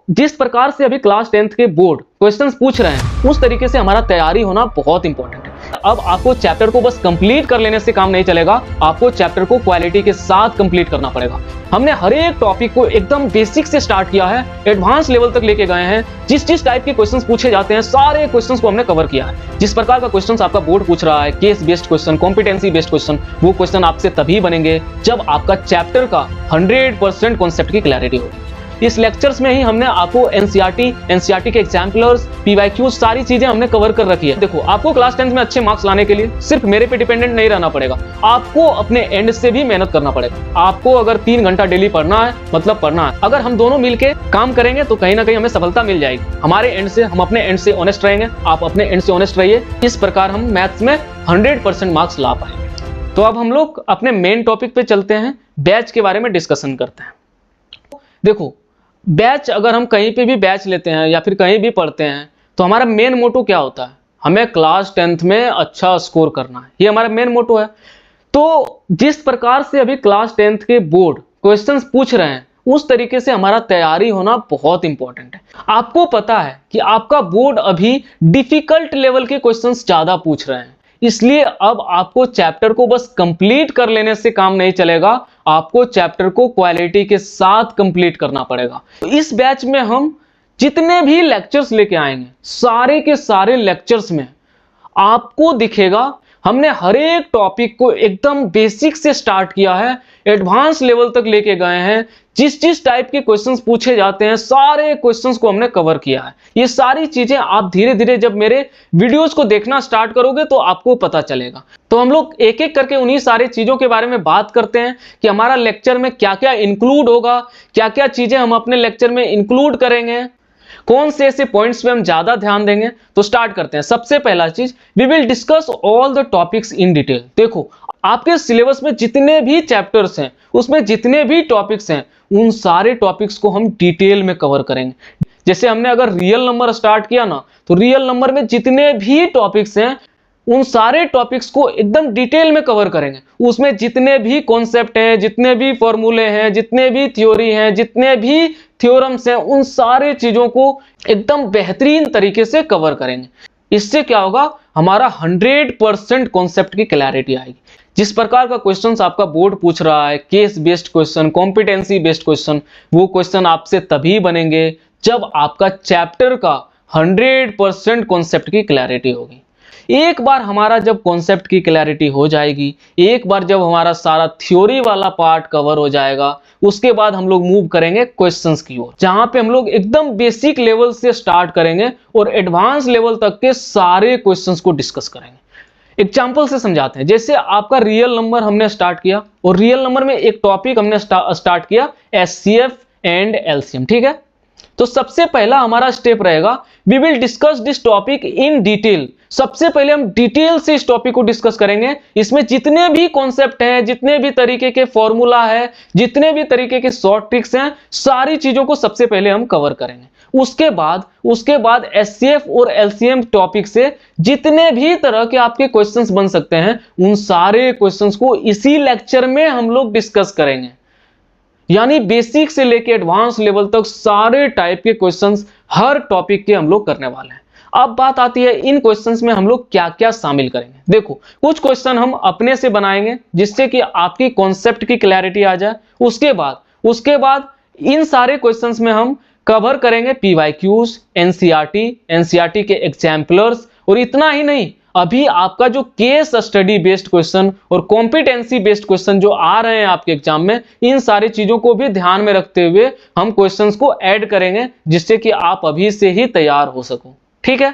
जिस प्रकार से अभी क्लास 10th के बोर्ड क्वेश्चंस पूछ रहे हैं उस तरीके से हमारा तैयारी होना बहुत इंपॉर्टेंट है। अब आपको चैप्टर को बस कंप्लीट कर लेने से काम नहीं चलेगा, आपको चैप्टर को क्वालिटी के साथ कंप्लीट करना पड़ेगा। हमने हर एक टॉपिक को एकदम बेसिक से स्टार्ट किया है, एडवांस लेवल तक लेके गए हैं। जिस टाइप के क्वेश्चंस पूछे जाते हैं सारे क्वेश्चंस को हमने कवर किया है। जिस प्रकार का क्वेश्चंस आपका बोर्ड पूछ रहा है, case based question, competency based question, वो क्वेश्चन आपसे तभी बनेंगे जब आपका चैप्टर का 100% कॉन्सेप्ट की क्लैरिटी होगी। इस लेक्चर्स में ही हमने आपको एनसीईआरटी के एग्जाम्पलर्स, पीवाईक्यूज सारी चीजें हमने कवर कर रखी है। देखो, आपको क्लास 10th में अच्छे मार्क्स लाने के लिए सिर्फ मेरे पे डिपेंडेंट नहीं रहना पड़ेगा, आपको अपने एंड से भी मेहनत करना पड़ेगा। आपको अगर 3 घंटा डेली पढ़ना है मतलब पढ़ना है। अगर हम दोनों मिलके काम करेंगे तो कहीं ना कहीं हमें सफलता मिल जाएगी। हमारे एंड से, हम अपने एंड से ऑनेस्ट रहेंगे, आप अपने एंड से ऑनेस्ट रहिए। इस प्रकार हम मैथ्स में 100% मार्क्स ला पाएंगे। तो अब हम लोग अपने मेन टॉपिक पे चलते हैं, बैच के बारे में डिस्कशन करते हैं। देखो, बैच अगर हम कहीं पे भी बैच लेते हैं या फिर कहीं भी पढ़ते हैं तो हमारा मेन मोटो क्या होता है? हमें क्लास 10th में अच्छा स्कोर करना है, ये हमारा मेन मोटो है। तो जिस प्रकार से अभी क्लास 10th के बोर्ड क्वेश्चंस पूछ रहे हैं उस तरीके से हमारा तैयारी होना बहुत इंपॉर्टेंट है। आपको पता है कि आपका बोर्ड अभी डिफिकल्ट लेवल के क्वेश्चंस ज्यादा पूछ रहे हैं, इसलिए अब आपको चैप्टर को बस कंप्लीट कर लेने से काम नहीं चलेगा, आपको चैप्टर को क्वालिटी के साथ कंप्लीट करना पड़ेगा। तो इस बैच में हम जितने भी लेक्चर्स लेके आएंगे सारे के सारे लेक्चर्स में आपको दिखेगा हमने हर एक टॉपिक को एकदम बेसिक से स्टार्ट किया है, एडवांस लेवल तक लेके गए हैं। जिस टाइप के क्वेश्चंस पूछे जाते हैं सारे क्वेश्चंस को हमने कवर किया है। ये सारी चीजें आप धीरे धीरे जब मेरे वीडियोस को देखना स्टार्ट करोगे तो आपको पता चलेगा। तो हम लोग एक एक करके उन्हीं सारी चीजों के बारे में बात करते हैं कि हमारा लेक्चर में क्या क्या इंक्लूड होगा, क्या क्या चीजें हम अपने लेक्चर में इंक्लूड करेंगे, कौन से ऐसे पॉइंट्स पे हम ज्यादा ध्यान देंगे। तो स्टार्ट करते हैं। सबसे पहला चीज, we will discuss all the topics in detail. देखो, आपके सिलेबस में जितने भी चैप्टर्स हैं उसमें जितने भी टॉपिक्स हैं उन सारे टॉपिक्स को हम डिटेल में कवर करेंगे। जैसे हमने अगर रियल नंबर स्टार्ट किया ना, तो रियल नंबर में जितने भी टॉपिक्स हैं उन सारे टॉपिक्स को एकदम डिटेल में कवर करेंगे। उसमें जितने भी कॉन्सेप्ट हैं, जितने भी फॉर्मूले हैं, जितने भी थ्योरी हैं, जितने भी थ्योरम्स हैं, उन सारे चीजों को एकदम बेहतरीन तरीके से कवर करेंगे। इससे क्या होगा, हमारा 100% कॉन्सेप्ट की क्लैरिटी आएगी। जिस प्रकार का क्वेश्चंस आपका बोर्ड पूछ रहा है, case based question, competency based question, वो क्वेश्चन आपसे तभी बनेंगे जब आपका चैप्टर का 100% कॉन्सेप्ट की क्लैरिटी होगी। एक बार हमारा जब कॉन्सेप्ट की क्लैरिटी हो जाएगी, एक बार जब हमारा सारा थ्योरी वाला पार्ट कवर हो जाएगा, उसके बाद हम लोग मूव करेंगे क्वेश्चंस की ओर, जहां पे हम लोग एकदम बेसिक लेवल से स्टार्ट करेंगे और एडवांस लेवल तक के सारे क्वेश्चंस को डिस्कस करेंगे। एग्जाम्पल से समझाते हैं। जैसे आपका रियल नंबर हमने स्टार्ट किया और रियल नंबर में एक टॉपिक हमने स्टार्ट किया एचसीएफ एंड एलसीएम, ठीक है। तो सबसे पहला हमारा स्टेप रहेगा, we will discuss this topic in detail. सबसे पहले हम डिटेल से इस टॉपिक को डिस्कस करेंगे। इसमें जितने भी कॉन्सेप्ट हैं, जितने भी तरीके के फॉर्मूला है, जितने भी तरीके के शॉर्ट ट्रिक्स हैं, सारी चीजों को सबसे पहले हम कवर करेंगे। उसके बाद एचसीएफ और एलसीएम टॉपिक से जितने भी तरह के आपके क्वेश्चंस बन सकते हैं उन सारे क्वेश्चंस को इसी लेक्चर में हम लोग डिस्कस करेंगे। यानी बेसिक से लेके एडवांस लेवल तक सारे टाइप के क्वेश्चंस हर टॉपिक के हम लोग करने वाले हैं। अब बात आती है इन क्वेश्चंस में हम लोग क्या क्या शामिल करेंगे। देखो, कुछ क्वेश्चन हम अपने से बनाएंगे जिससे कि आपकी कॉन्सेप्ट की क्लैरिटी आ जाए। उसके बाद इन सारे क्वेश्चंस में हम कवर करेंगे पीवाईक्यूज, एनसीईआरटी के एग्जाम्पलर्स। और इतना ही नहीं, अभी आपका जो केस स्टडी बेस्ड क्वेश्चन और कॉम्पिटेंसी बेस्ड क्वेश्चन जो आ रहे हैं आपके एग्जाम में, इन सारी चीजों को भी ध्यान में रखते हुए हम क्वेश्चंस को ऐड करेंगे जिससे कि आप अभी से ही तैयार हो सको, ठीक है।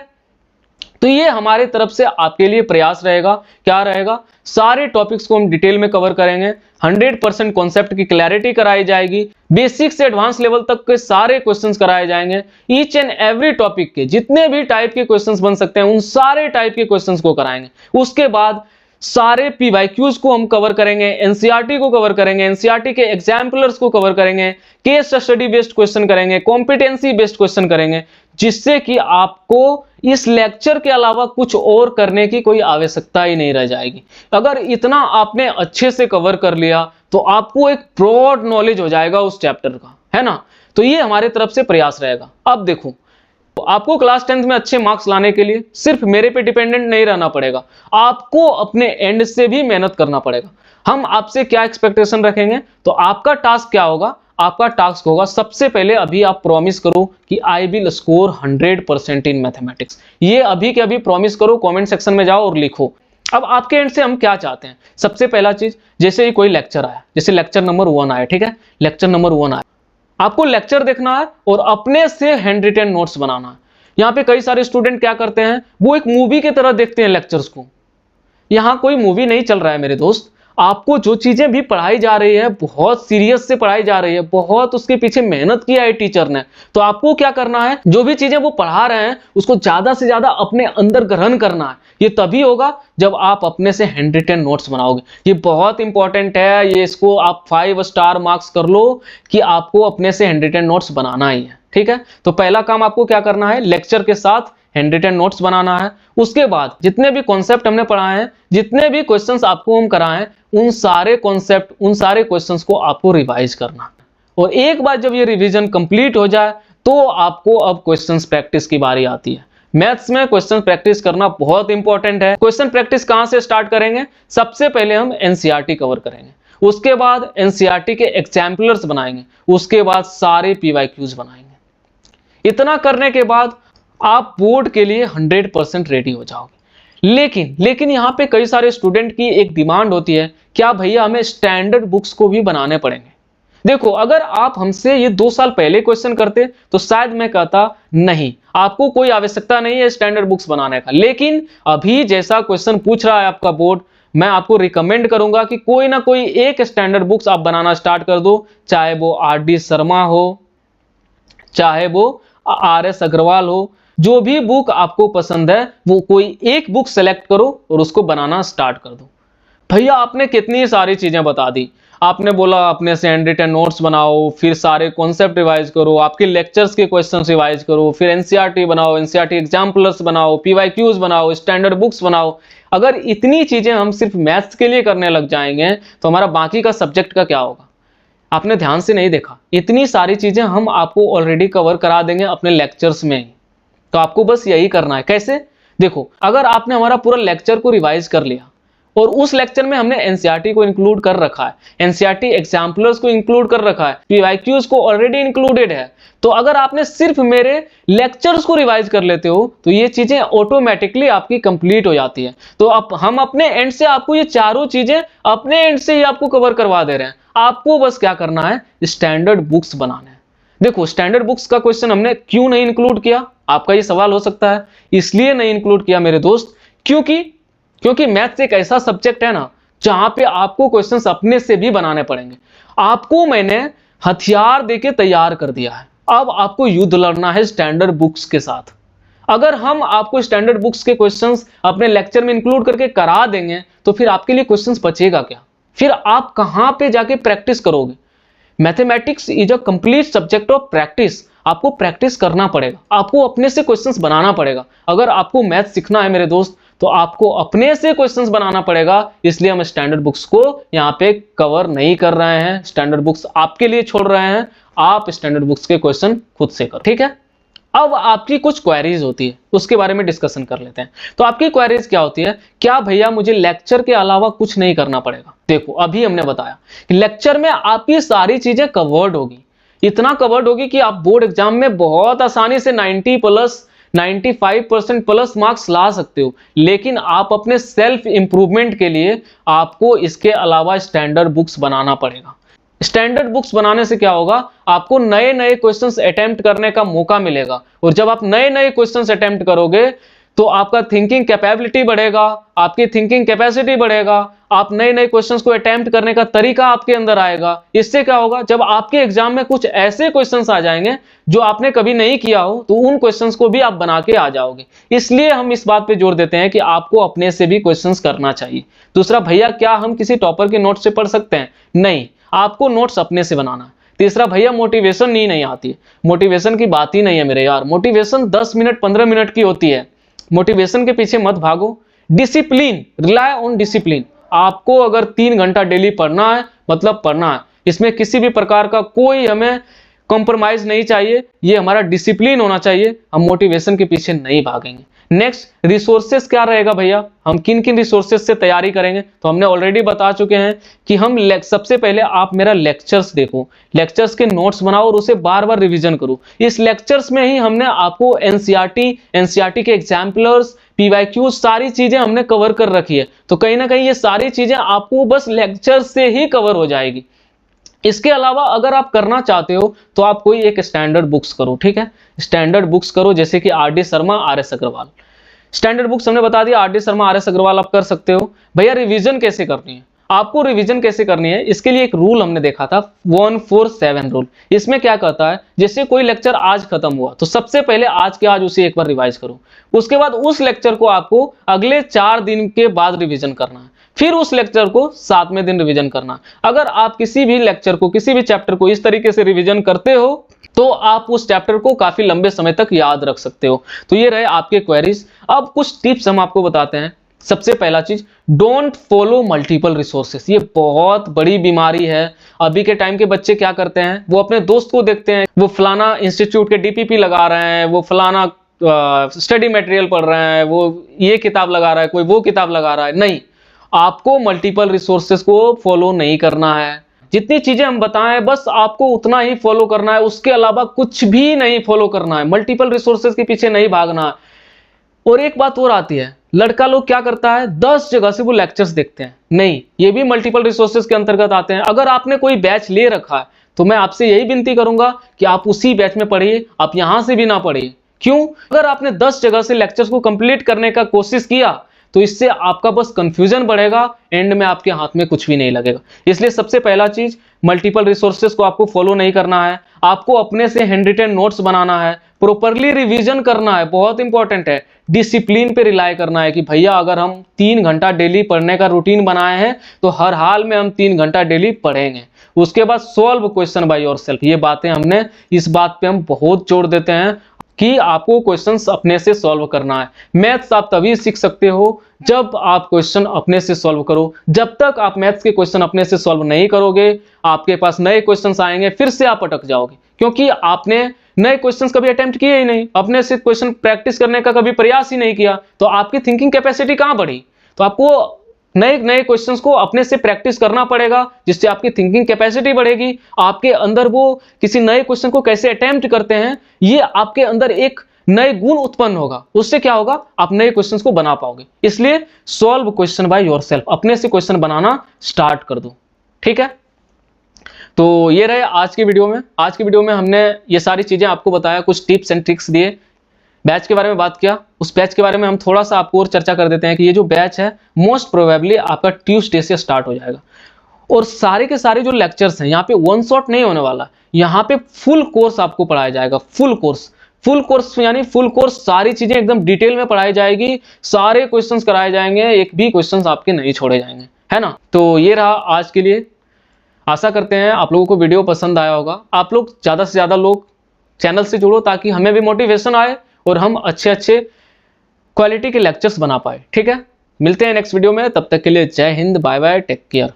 तो ये हमारे तरफ से आपके लिए प्रयास रहेगा। क्या रहेगा, सारे टॉपिक्स को हम डिटेल में कवर करेंगे, 100% कॉन्सेप्ट की क्लैरिटी कराई जाएगी, बेसिक से एडवांस लेवल तक के सारे क्वेश्चंस कराए जाएंगे। ईच एंड एवरी टॉपिक के जितने भी टाइप के क्वेश्चंस बन सकते हैं उन सारे टाइप के क्वेश्चंस को कराएंगे। उसके बाद सारे पीवाईक्यूज को हम कवर करेंगे, एनसीईआरटी को कवर करेंगे, एनसीईआरटी के एग्जाम्पलर्स को कवर करेंगे, केस स्टडी बेस्ड क्वेश्चन करेंगे, कॉम्पिटेंसी बेस्ड क्वेश्चन करेंगे, जिससे कि आपको इस लेक्चर के अलावा कुछ और करने की कोई आवश्यकता ही नहीं रह जाएगी। अगर इतना आपने अच्छे से कवर कर लिया तो आपको एक ब्रॉड नॉलेज हो जाएगा उस चैप्टर का, है ना। तो ये हमारे तरफ से प्रयास रहेगा। अब देखो, आपको क्लास 10th में अच्छे मार्क्स लाने के लिए सिर्फ मेरे पे डिपेंडेंट नहीं रहना पड़ेगा, आपको अपने एंड से भी मेहनत करना पड़ेगा। हम आपसे क्या एक्सपेक्टेशन रखेंगे, तो आपका टास्क क्या होगा, आपका टास्क होगा सबसे पहले अभी आप प्रॉमिस करो कि I will score 100% in mathematics. ये अभी के अभी प्रॉमिस करो, कमेंट सेक्शन में जाओ और लिखो। अब आपके एंड से हम क्या चाहते हैं, सबसे पहला चीज, जैसे ही कोई लेक्चर आया, जैसे लेक्चर नंबर 1 आया, ठीक है, लेक्चर नंबर 1 आया, आपको लेक्चर देखना है और अपने से हैंड रिटन नोट्स बनाना है। यहाँ पे कई सारे स्टूडेंट क्या करते हैं, वो एक मूवी की तरह देखते हैं लेक्चर्स को। यहाँ कोई मूवी नहीं चल रहा है मेरे दोस्त। आपको जो चीजें भी पढ़ाई जा रही है, बहुत सीरियस से पढ़ाई जा रही है, बहुत उसके पीछे मेहनत किया है टीचर ने, तो आपको क्या करना है, जो भी चीजें वो पढ़ा रहे हैं उसको ज्यादा से ज्यादा अपने अंदर ग्रहण करना है। ये तभी होगा जब आप अपने से हैंड रिटन नोट्स बनाओगे। ये बहुत इंपॉर्टेंट है, ये इसको आप 5 स्टार मार्क्स कर लो कि आपको अपने से हैंड रिटन नोट्स बनाना ही है, ठीक है। तो पहला काम आपको क्या करना है, लेक्चर के साथ हैंड रिटन नोट्स बनाना है। उसके बाद जितने भी कॉन्सेप्ट हमने पढ़ाए हैं, जितने भी क्वेश्चंस आपको हम कराए हैं, उन सारे कॉन्सेप्ट, उन सारे क्वेश्चंस को आपको रिवाइज करना है। और एक बार जब ये रिवीजन कंप्लीट हो जाए तो आपको अब क्वेश्चंस प्रैक्टिस की बारी आती है। मैथ्स में क्वेश्चन प्रैक्टिस करना बहुत इंपॉर्टेंट है। क्वेश्चन प्रैक्टिस कहां से स्टार्ट करेंगे, सबसे पहले हम एनसीईआरटी कवर करेंगे, उसके बाद एनसीईआरटी के एग्जाम्पलर्स बनाएंगे, उसके बाद सारे पीवाईक्यूज बनाएंगे। इतना करने के बाद आप बोर्ड के लिए 100% रेडी हो जाओगे। लेकिन यहाँ पे कई सारे स्टूडेंट की एक डिमांड होती है, क्या भैया हमें स्टैंडर्ड बुक्स को भी बनाने पड़ेंगे। देखो, अगर आप हमसे ये 2 साल पहले क्वेश्चन करते तो शायद मैं कहता नहीं, आपको कोई आवश्यकता नहीं है स्टैंडर्ड बुक्स बनाने का। लेकिन अभी जैसा क्वेश्चन पूछ रहा है आपका बोर्ड, मैं आपको रिकमेंड करूंगा कि कोई ना कोई एक स्टैंडर्ड बुक्स आप बनाना स्टार्ट कर दो, चाहे वो आर.डी. शर्मा हो, चाहे वो आर.एस. अग्रवाल हो, जो भी बुक आपको पसंद है वो कोई एक बुक सेलेक्ट करो और उसको बनाना स्टार्ट कर दो। भैया आपने कितनी सारी चीजें बता दी, आपने बोला अपने से हैंड रिटन नोट्स बनाओ, फिर सारे कॉन्सेप्ट रिवाइज करो, आपके लेक्चर्स के क्वेश्चंस रिवाइज करो, फिर एनसीईआरटी बनाओ, एनसीईआरटी एग्जाम्पलर्स बनाओ, पीवाईक्यूज बनाओ, स्टैंडर्ड बुक्स बनाओ। अगर इतनी चीजें हम सिर्फ मैथ्स के लिए करने लग जाएंगे तो हमारा बाकी का सब्जेक्ट का क्या होगा। आपने ध्यान से नहीं देखा, इतनी सारी चीजें हम आपको ऑलरेडी कवर करा देंगे अपने लेक्चर्स में ही। तो आपको बस यही करना है। कैसे, देखो, अगर आपने हमारा पूरा लेक्चर को रिवाइज कर लिया और उस लेक्चर में हमने एनसीईआरटी को इंक्लूड कर रखा है, एनसीईआरटी एग्जाम्पलर्स को इंक्लूड कर रखा है, पीवाईक्यूज को ऑलरेडी इंक्लूडेड है, तो अगर आपने सिर्फ मेरे लेक्चर्स को रिवाइज कर लेते हो तो ये चीजें ऑटोमेटिकली आपकी कंप्लीट हो जाती है। तो अब हम अपने एंड से आपको ये चारों चीजें अपने एंड से ही आपको कवर करवा दे रहे हैं। आपको बस क्या करना है, स्टैंडर्ड बुक्स बनाने हैं। देखो, स्टैंडर्ड बुक्स का क्वेश्चन हमने क्यों नहीं इंक्लूड किया, आपका ये सवाल हो सकता है। इसलिए नहीं इंक्लूड किया मेरे दोस्त, क्योंकि मैथ्स एक ऐसा सब्जेक्ट है ना जहां पे आपको क्वेश्चंस अपने से भी बनाने पड़ेंगे। आपको मैंने हथियार देके तैयार कर दिया है, अब आपको युद्ध लड़ना है स्टैंडर्ड बुक्स के साथ। अगर हम आपको स्टैंडर्ड बुक्स के क्वेश्चंस अपने लेक्चर में इंक्लूड करके करा देंगे तो फिर आपके लिए क्वेश्चंस बचेगा क्या, फिर आप कहां पे जाके प्रैक्टिस करोगे। Mathematics is a complete subject of practice. आपको प्रैक्टिस करना पड़ेगा, आपको अपने से क्वेश्चंस बनाना पड़ेगा। अगर आपको मैथ सीखना है मेरे दोस्त तो आपको अपने से क्वेश्चंस बनाना पड़ेगा। इसलिए हम स्टैंडर्ड बुक्स को यहाँ पे कवर नहीं कर रहे हैं, स्टैंडर्ड बुक्स आपके लिए छोड़ रहे हैं। आप स्टैंडर्ड बुक्स के क्वेश्चन खुद से करो, ठीक है। अब आपकी कुछ क्वेरीज होती है, उसके बारे में डिस्कशन कर लेते हैं। तो आपकी क्वेरीज क्या होती है, क्या भैया मुझे लेक्चर के अलावा कुछ नहीं करना पड़ेगा। देखो, अभी हमने बताया कि लेक्चर में आपकी सारी चीजें कवर्ड होगी, इतना कवर्ड होगी कि आप बोर्ड एग्जाम में बहुत आसानी से 95% प्लस मार्क्स ला सकते हो। लेकिन आप अपने सेल्फ इंप्रूवमेंट के लिए आपको इसके अलावा स्टैंडर्ड बुक्स बनाना पड़ेगा। स्टैंडर्ड बुक्स बनाने से क्या होगा, आपको नए नए क्वेश्चंस अटेम्प्ट करने का मौका मिलेगा। और जब आप नए नए क्वेश्चंस अटेम्प्ट करोगे तो आपका थिंकिंग कैपेबिलिटी बढ़ेगा, आपकी थिंकिंग कैपेसिटी बढ़ेगा, आप नए नए क्वेश्चंस को अटेम्प्ट करने का तरीका आपके अंदर आएगा। इससे क्या होगा, जब आपके एग्जाम में कुछ ऐसे क्वेश्चंस आ जाएंगे जो आपने कभी नहीं किया हो तो उन क्वेश्चंस को भी आप बना के आ जाओगे। इसलिए हम इस बात पे जोर देते हैं कि आपको अपने से भी क्वेश्चंस करना चाहिए। दूसरा, भैया क्या हम किसी टॉपर के नोट से पढ़ सकते हैं, नहीं, आपको नोट्स अपने से बनाना। तीसरा, भैया मोटिवेशन नहीं आती है, मोटिवेशन की बात ही नहीं है मेरे यार। मोटिवेशन 10 मिनट 15 मिनट की होती है, मोटिवेशन के पीछे मत भागो। Discipline, rely on discipline. आपको अगर 3 घंटा डेली पढ़ना है मतलब पढ़ना है, इसमें किसी भी प्रकार का कोई हमें कॉम्प्रोमाइज नहीं चाहिए, ये हमारा डिसिप्लिन होना चाहिए, हम मोटिवेशन के पीछे नहीं भागेंगे। नेक्स्ट, रिसोर्सेस क्या रहेगा भैया, हम किन किन रिसोर्सेस से तैयारी करेंगे, तो हमने ऑलरेडी बता चुके हैं कि हम सबसे पहले आप मेरा लेक्चर्स देखो, लेक्चर्स के नोट्स बनाओ और उसे बार बार रिवीजन करो। इस लेक्चर्स में ही हमने आपको एनसीईआरटी के एग्जाम्पलर्स, पीवाईक्यू, सारी चीजें हमने कवर कर रखी है, तो कहीं ना कहीं ये सारी चीजें आपको बस लेक्चर से ही कवर हो जाएगी। इसके अलावा अगर आप करना चाहते हो तो आप कोई एक स्टैंडर्ड बुक्स करो, ठीक है, स्टैंडर्ड बुक्स करो, जैसे कि R D Sharma, R S Agarwal. Standard books हमने बता दिया, R D Sharma, R S Agarwal आप कर सकते हो। भैया रिवीजन कैसे करनी है, आपको रिवीजन कैसे करनी है, इसके लिए एक रूल हमने देखा था, 147 रूल। इसमें क्या कहता है, जैसे कोई लेक्चर आज खत्म हुआ तो सबसे पहले आज के आज उसे एक बार रिवाइज करो, उसके बाद उस लेक्चर को आपको अगले 4 दिन के बाद रिवीजन करना है, फिर उस लेक्चर को 7वें दिन रिवीजन करना। अगर आप किसी भी लेक्चर को, किसी भी चैप्टर को इस तरीके से रिवीजन करते हो तो आप उस चैप्टर को काफी लंबे समय तक याद रख सकते हो। तो ये रहे आपके क्वेरीज। अब कुछ टिप्स हम आपको बताते हैं। सबसे पहला चीज, डोंट फॉलो मल्टीपल रिसोर्सेस। ये बहुत बड़ी बीमारी है। अभी के टाइम के बच्चे क्या करते हैं, वो अपने दोस्त को देखते हैं, वो फलाना इंस्टीट्यूट के डीपीपी लगा रहे हैं, वो फलाना स्टडी मटेरियल पढ़ रहे हैं, वो ये किताब लगा रहा है, कोई वो किताब लगा रहा है। नहीं, आपको मल्टीपल रिसोर्सेस को फॉलो नहीं करना है। जितनी चीजें हम बताएं बस आपको उतना ही फॉलो करना है, उसके अलावा कुछ भी नहीं फॉलो करना है, मल्टीपल रिसोर्सेस के पीछे नहीं भागना है। और एक बात और आती है, लड़का लोग क्या करता है, 10 जगह से वो लेक्चर्स देखते हैं। नहीं, ये भी मल्टीपल रिसोर्सेस के अंतर्गत आते हैं। अगर आपने कोई बैच ले रखा है तो मैं आपसे यही विनती करूंगा कि आप उसी बैच में पढ़िए, आप यहां से भी ना पढ़िए। क्यों? अगर आपने 10 जगह से लेक्चर्स को कंप्लीट करने का कोशिश किया तो इससे आपका बस कंफ्यूजन बढ़ेगा, एंड में आपके हाथ में कुछ भी नहीं लगेगा। इसलिए सबसे पहला चीज, मल्टीपल रिसोर्सेस को आपको फॉलो नहीं करना है, आपको अपने से हैंड रिटन नोट्स बनाना है, प्रॉपर्ली रिवीजन करना है, बहुत इंपॉर्टेंट है। डिसिप्लिन पे रिलाय करना है कि भैया अगर हम 3 घंटा डेली पढ़ने का रूटीन बनाए हैं तो हर हाल में हम 3 घंटा डेली पढ़ेंगे। उसके बाद सॉल्व क्वेश्चन बाय योरसेल्फ। ये बातें हमने, इस बात पे हम बहुत जोर देते हैं कि आपको क्वेश्चंस अपने से सॉल्व करना है। मैथ्स आप तभी सीख सकते हो जब आप क्वेश्चन अपने से सॉल्व करो। जब तक आप मैथ्स के क्वेश्चन अपने से सॉल्व नहीं करोगे, आपके पास नए क्वेश्चंस आएंगे, फिर से आप अटक जाओगे, क्योंकि आपने नए क्वेश्चंस कभी अटेम्प्ट किए ही नहीं, अपने से क्वेश्चन प्रैक्टिस करने का कभी प्रयास ही नहीं किया, तो आपकी थिंकिंग कैपेसिटी कहां बढ़ी। तो आपको नए नए क्वेश्चंस को अपने से प्रैक्टिस करना पड़ेगा, जिससे आपकी थिंकिंग कैपेसिटी बढ़ेगी। आपके अंदर वो किसी नए क्वेश्चन को कैसे अटेम्प्ट करते हैं, ये आपके अंदर एक नए गुण उत्पन्न होगा। उससे क्या होगा, आप नए क्वेश्चंस को बना पाओगे। इसलिए सॉल्व क्वेश्चन बाय योरसेल्फ, अपने से क्वेश्चन बनाना स्टार्ट कर दो, ठीक है। तो ये रहे आज की वीडियो में। आज की वीडियो में हमने ये सारी चीजें आपको बताया, कुछ टिप्स एंड ट्रिक्स दिए, बैच के बारे में बात किया। उस बैच के बारे में हम थोड़ा सा आपको और चर्चा कर देते हैं कि ये जो बैच है मोस्ट प्रोबेबली आपका ट्यूसडे से स्टार्ट हो जाएगा, और सारे के सारे जो लेक्चर्स हैं यहाँ पे वन शॉट नहीं होने वाला, यहाँ पे फुल कोर्स आपको पढ़ाया जाएगा। फुल कोर्स यानी फुल कोर्स, सारी चीजें एकदम डिटेल में पढ़ाई जाएगी, सारे क्वेश्चंस कराए जाएंगे, एक भी क्वेश्चंस आपके नहीं छोड़े जाएंगे, है ना। तो ये रहा आज के लिए। आशा करते हैं आप लोगों को वीडियो पसंद आया होगा। आप लोग ज्यादा से ज्यादा लोग चैनल से जुड़ो ताकि हमें भी मोटिवेशन आए और हम अच्छे अच्छे क्वालिटी के लेक्चर्स बना पाए, ठीक है। मिलते हैं नेक्स्ट वीडियो में, तब तक के लिए जय हिंद, बाय बाय, टेक केयर।